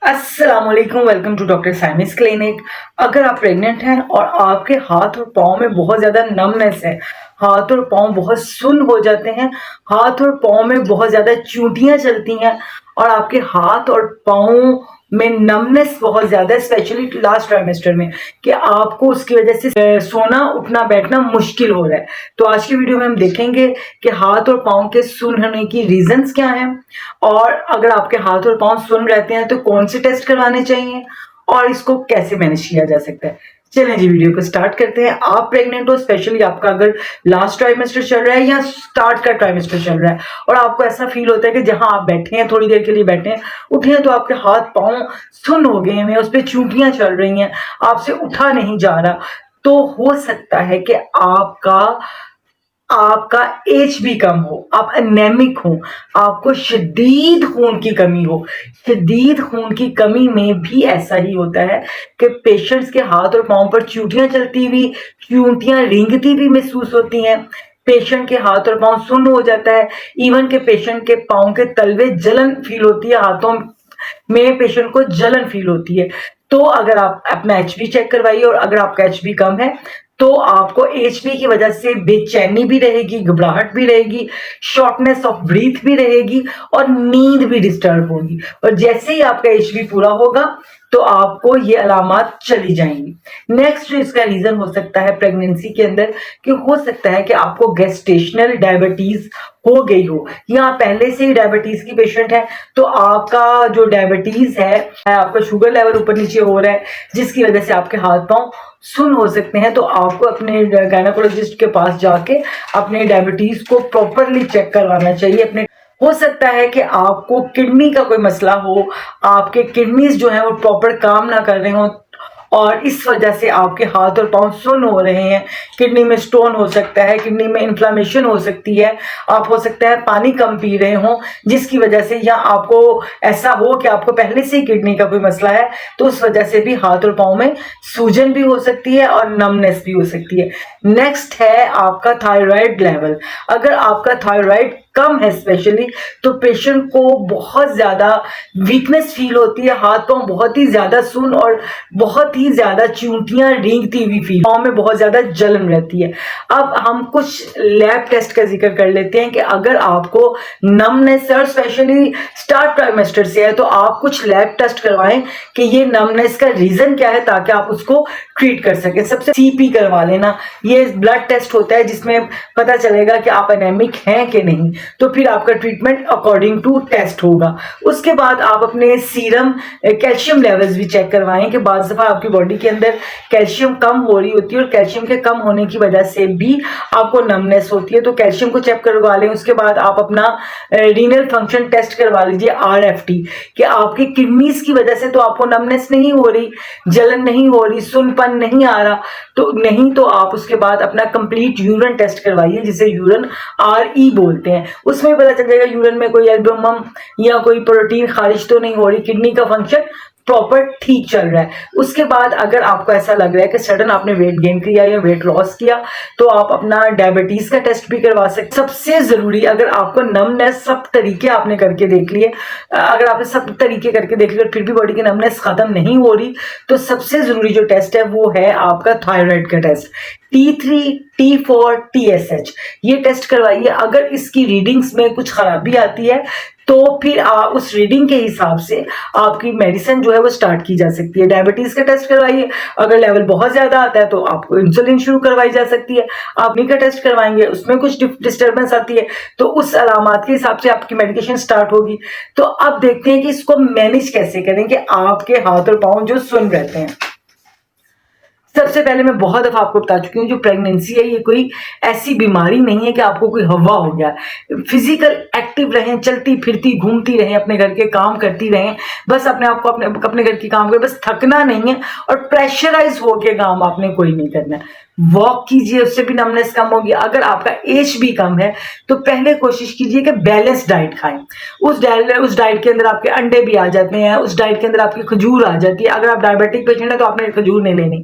अस्सलाम वालेकुम, welcome to doctor साइमिस clinic. अगर आप प्रेग्नेंट हैं और आपके हाथ और पाँव में बहुत ज़्यादा नमनेस है, हाथ और पाँव बहुत सुन्न हो जाते हैं, हाथ और पाँव में बहुत ज़्यादा चूंटियां चलती हैं और आपके हाथ और पाँव में नमनेस बहुत ज़्यादा है, स्पेशली लास्ट ट्राइमेस्टर में, कि आपको उसकी वजह से सोना उठना बैठना मुश्किल हो रहा है। तो आज की वीडियो में हम देखेंगे कि हाथ और पाँव के सुन्न होने की रीजंस क्या हैं, और अगर आपके हाथ और पाँव सुन्न रहते हैं तो कौन से टेस्ट करवाने चाहिए और इसको कैसे मैनेज किया जा सकता है। चलें जी, वीडियो को स्टार्ट करते हैं। आप प्रेग्नेंट हो, स्पेशली आपका अगर लास्ट ट्राइमेस्टर चल रहा है या स्टार्ट का ट्राइमेस्टर चल रहा है और आपको ऐसा फील होता है कि जहां आप बैठे हैं, थोड़ी देर के लिए बैठे हैं, उठे हैं तो आपके हाथ पाँव सुन्न हो गए हैं, उस पर चूंटियां चल रही हैं, आपसे उठा नहीं जा रहा, तो हो सकता है कि आपका एच भी कम हो, आप एनेमिक हो, आपको शदीद खून की कमी हो। शदीद खून की कमी में भी ऐसा ही होता है कि पेशेंट्स के हाथ और पाँव पर चूंटियां चलती हुई, चूंटियां रेंगती भी महसूस होती हैं, पेशेंट के हाथ और पाँव सुन्न हो जाता है, इवन के पेशेंट के पाँव के तलवे जलन फील होती है, हाथों में पेशेंट को जलन फील होती है। तो अगर आप अपना एचबी चेक करवाइए, और अगर आपका एचबी कम है तो आपको एचबी की वजह से बेचैनी भी रहेगी, घबराहट भी रहेगी, शॉर्टनेस ऑफ ब्रीथ भी रहेगी और नींद भी डिस्टर्ब होगी। और जैसे ही आपका एचबी पूरा होगा तो आपको ये अलामात चली जाएंगी। नेक्स्ट इसका रीजन हो सकता है प्रेगनेंसी के अंदर कि हो सकता है कि आपको गेस्टेशनल डायबिटीज हो गई हो, या पहले से ही डायबिटीज की पेशेंट है तो आपका जो डायबिटीज है, आपका शुगर लेवल ऊपर नीचे हो रहा है, जिसकी वजह से आपके हाथ पांव सुन्न हो सकते हैं। तो आपको अपने गायनेकोलॉजिस्ट के पास जाके अपने डायबिटीज को प्रॉपरली चेक करवाना चाहिए। हो सकता है कि आपको किडनी का कोई मसला हो, आपके किडनीज जो है वो प्रॉपर काम ना कर रहे हो और इस वजह से आपके हाथ और पांव सुन्न हो रहे हैं। किडनी में स्टोन हो सकता है, किडनी में इन्फ्लामेशन हो सकती है, आप हो सकता है पानी कम पी रहे हो जिसकी वजह से, या आपको ऐसा हो कि आपको पहले से ही किडनी का कोई मसला है तो उस वजह से भी हाथ और पांव में सूजन भी हो सकती है और नमनेस भी हो सकती है। नेक्स्ट है आपका थायराइड लेवल। अगर आपका थायराइड कम है स्पेशली, तो पेशेंट को बहुत ज्यादा वीकनेस फील होती है, हाथ पांव बहुत ही ज्यादा सुन्न और बहुत ही ज्यादा चूंटियां रेंगती हुई फील, पांव में बहुत ज्यादा जलन रहती है। अब हम कुछ लैब टेस्ट का जिक्र कर लेते हैं कि अगर आपको नमनेस और स्पेशली स्टार्ट ट्राइमेस्टर से है तो आप कुछ लैब टेस्ट करवाएं कि ये नमनेस का रीजन क्या है, ताकि आप उसको ट्रीट कर सकें। सबसे सीपी करवा लेना, ये ब्लड टेस्ट होता है जिसमें पता चलेगा कि आप एनेमिक हैं कि नहीं, तो फिर आपका ट्रीटमेंट अकॉर्डिंग टू टेस्ट होगा। उसके बाद आप अपने सीरम कैल्शियम लेवल्स भी चेक करवाएं कि बाज़ दफ़ा आपकी बॉडी के अंदर कैल्शियम कम हो रही होती है और कैल्शियम के कम होने की वजह से भी आपको नमनेस होती है, तो कैल्शियम को चेक करवा लें। उसके बाद आप अपना रीनल फंक्शन टेस्ट करवा लीजिए, RFT, कि आपकी किडनीज की वजह से तो आपको नमनेस नहीं हो रही, जलन नहीं हो रही, सुनपन नहीं आ रहा, तो आप उसके बाद अपना कंप्लीट यूरिन टेस्ट करवाइए, जिसे यूरिन RE बोलते हैं। उसमें पता चल जाएगा यूरिन में कोई एल्बुमिन या कोई प्रोटीन खारिज तो नहीं हो रही, किडनी का फंक्शन प्रॉपर ठीक चल रहा है। उसके बाद अगर आपको ऐसा लग रहा है कि सडन आपने वेट गेन किया या वेट लॉस किया, तो आप अपना डायबिटीज का टेस्ट भी करवा सकते। सबसे जरूरी, अगर आपको नमनेस सब तरीके आपने करके देख लिए, अगर आपने सब तरीके करके देख लिए फिर भी बॉडी की नमनेस खत्म नहीं हो रही, तो सबसे जरूरी जो टेस्ट है वो है आपका थायराइड का टेस्ट, T3, T4, TSH। ये टेस्ट करवाइए। अगर इसकी रीडिंग्स में कुछ खराबी आती है तो फिर उस रीडिंग के हिसाब से आपकी मेडिसिन जो है वो स्टार्ट की जा सकती है। डायबिटीज का टेस्ट करवाइए, अगर लेवल बहुत ज्यादा आता है तो आपको इंसुलिन शुरू करवाई जा सकती है। आप नी का टेस्ट करवाएंगे, उसमें कुछ डिस्टर्बेंस आती है तो उस अलामत के हिसाब से आपकी मेडिकेशन स्टार्ट होगी। तो अब देखते हैं कि इसको मैनेज कैसे करेंगे आपके हाथ और पाँव जो सुन्न रहते हैं। सबसे पहले मैं बहुत दफा आपको बता चुकी हूँ, जो प्रेगनेंसी है ये कोई ऐसी बीमारी नहीं है कि आपको कोई हवा हो गया। फिजिकल एक्टिव रहें, चलती फिरती घूमती रहें, अपने घर के काम करती रहें, बस अपने आप को अपने घर की काम करें, बस थकना नहीं है और प्रेशराइज होके काम आपने कोई नहीं करना है। वॉक कीजिए, उससे भी नमनेस कम होगी। अगर आपका एज भी कम है तो पहले कोशिश कीजिए कि बैलेंस डाइट खाएं। उस डाइट के अंदर आपके अंडे भी आ जाते हैं, उस डाइट के अंदर आपकी खजूर आ जाती है। अगर आप डायबिटिक पेशेंट है तो आपने खजूर नहीं लेनी,